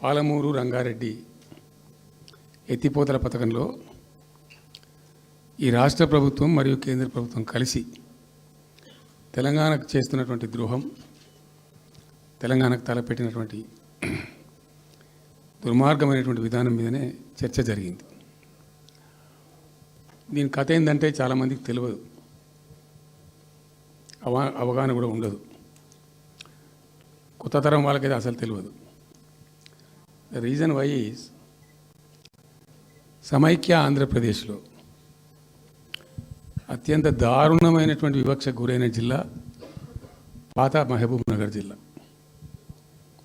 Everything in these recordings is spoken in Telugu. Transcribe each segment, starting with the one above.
పాలమూరు రంగారెడ్డి ఎత్తిపోతల పథకంలో ఈ రాష్ట్ర ప్రభుత్వం మరియు కేంద్ర ప్రభుత్వం కలిసి తెలంగాణకు చేస్తున్నటువంటి ద్రోహం, తెలంగాణకు తలపెట్టినటువంటి దుర్మార్గమైనటువంటి విధానం మీదనే చర్చ జరిగింది. దీని కథ ఏంటంటే చాలామందికి తెలియదు, అవగాహన కూడా ఉండదు. కొత్త తరం వాళ్ళకైతే అసలు తెలియదు. ద రీజన్ వై ఈజ్ సమైక్య ఆంధ్రప్రదేశ్లో అత్యంత దారుణమైనటువంటి వివక్షకు గురైన జిల్లా పాత మహబూబ్ నగర్ జిల్లా.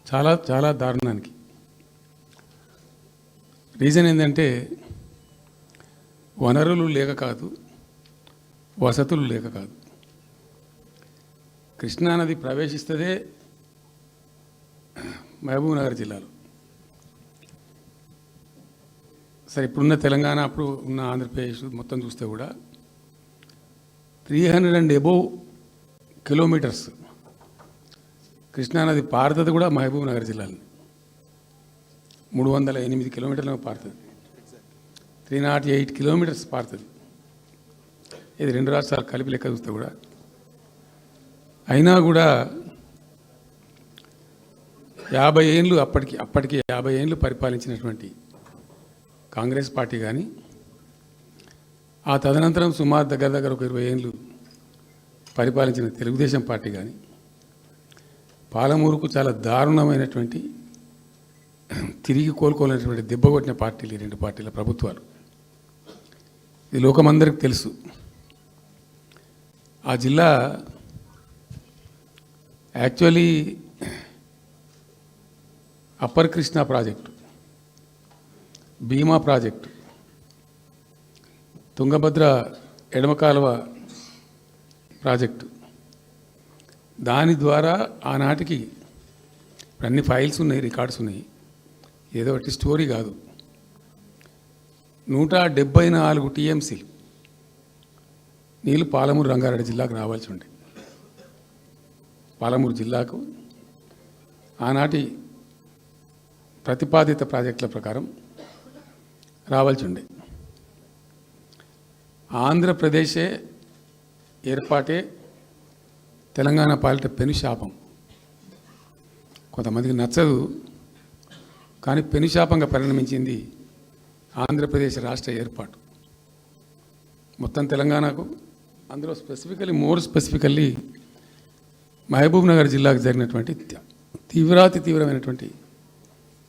చాలా చాలా దారుణానికి. రీజన్ ఏంటంటే వనరులు లేక కాదు, వసతులు లేక కాదు. కృష్ణానది ప్రవేశిస్తదే మహబూబ్ నగర్ జిల్లాలో. సరే, ఇప్పుడున్న తెలంగాణ, అప్పుడు ఉన్న ఆంధ్రప్రదేశ్ మొత్తం చూస్తే కూడా 300 and above కిలోమీటర్స్ కృష్ణానది పారుతుంది కూడా మహబూబ్ నగర్ జిల్లాలో. 308 కిలోమీటర్లు పారుతుంది, 308 కిలోమీటర్స్ పారుతుంది. ఇది రెండు రాష్ట్రాలు కలిపి లెక్క చూస్తే కూడా. అయినా కూడా 50 ఏళ్ళు అప్పటికి 50 ఏళ్ళు పరిపాలించినటువంటి కాంగ్రెస్ పార్టీ కానీ, ఆ తదనంతరం సుమారు దగ్గర ఒక 20 ఏళ్ళు పరిపాలించిన తెలుగుదేశం పార్టీ కానీ, పాలమూరుకు చాలా దారుణమైనటువంటి తిరిగి కోలుకోలేనటువంటి దెబ్బ కొట్టిన పార్టీలు ఈ రెండు పార్టీల ప్రభుత్వాలు. ఇది లోకమందరికి తెలుసు. ఆ జిల్లా యాక్చువల్లీ అప్పర్ కృష్ణా ప్రాజెక్టు, భీమా ప్రాజెక్టు, తుంగభద్ర ఎడమ కాలువ ప్రాజెక్టు, దాని ద్వారా ఆనాటికి అన్ని ఫైల్స్ ఉన్నాయి, రికార్డ్స్ ఉన్నాయి, ఏదో ఒకటి స్టోరీ కాదు. 174 టీఎంసీలు నీళ్ళు పాలమూరు రంగారెడ్డి జిల్లాకు రావాల్సి ఉండే. పాలమూరు జిల్లాకు ఆనాటి ప్రతిపాదిత ప్రాజెక్టుల ప్రకారం రావాల్సి ఉండే. ఆంధ్రప్రదేశే ఏర్పాటే తెలంగాణ పాలిట పెనుశాపం. కొంతమందికి నచ్చదు, కానీ పెనుశాపంగా పరిణమించింది ఆంధ్రప్రదేశ్ రాష్ట్ర ఏర్పాటు. మొత్తం తెలంగాణకు, అందులో మోర్ స్పెసిఫికల్లీ మహబూబ్ నగర్ జిల్లాకు జరిగినటువంటి తీవ్రమైనటువంటి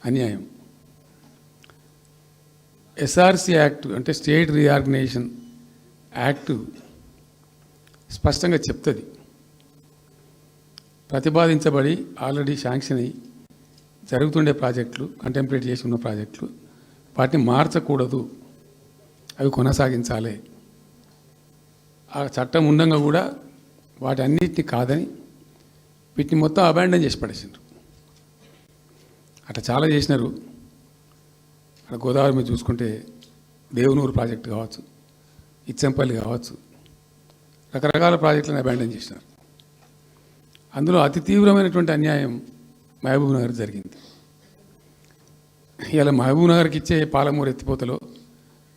అన్యాయం. ఎస్ఆర్సి యాక్ట్ అంటే స్టేట్ రీఆర్గనైజేషన్ యాక్ట్ స్పష్టంగా చెప్తుంది, ప్రతిపాదించబడి ఆల్రెడీ శాంక్షన్ అయ్యి జరుగుతుండే ప్రాజెక్టులు, కంటెంప్లేట్ చేసి ఉన్న ప్రాజెక్టులు, వాటిని మార్చకూడదు, అవి కొనసాగించాలి. ఆ చట్టం ఉండగా కూడా వాటి అన్నిటిని కాదని వీటిని మొత్తం అబాండన్ చేసి పడేసిండ్రు. అట్లా చాలా చేసినారు. అక్కడ గోదావరి మీద చూసుకుంటే దేవునూరు ప్రాజెక్టు కావచ్చు, ఇచ్చంపల్లి కావచ్చు, రకరకాల ప్రాజెక్టులను అబాండన్ చేసినారు. అందులో అతి తీవ్రమైనటువంటి అన్యాయం మహబూబ్ నగర్ జరిగింది. ఇలా మహబూబ్ నగర్కి ఇచ్చే పాలమూరు ఎత్తిపోతలో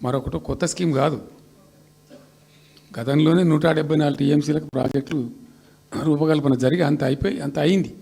మరొకటి కొత్త స్కీమ్ కాదు. గతంలోనే 174 టీఎంసీలకు ప్రాజెక్టులు రూపకల్పన జరిగి అంత అయింది.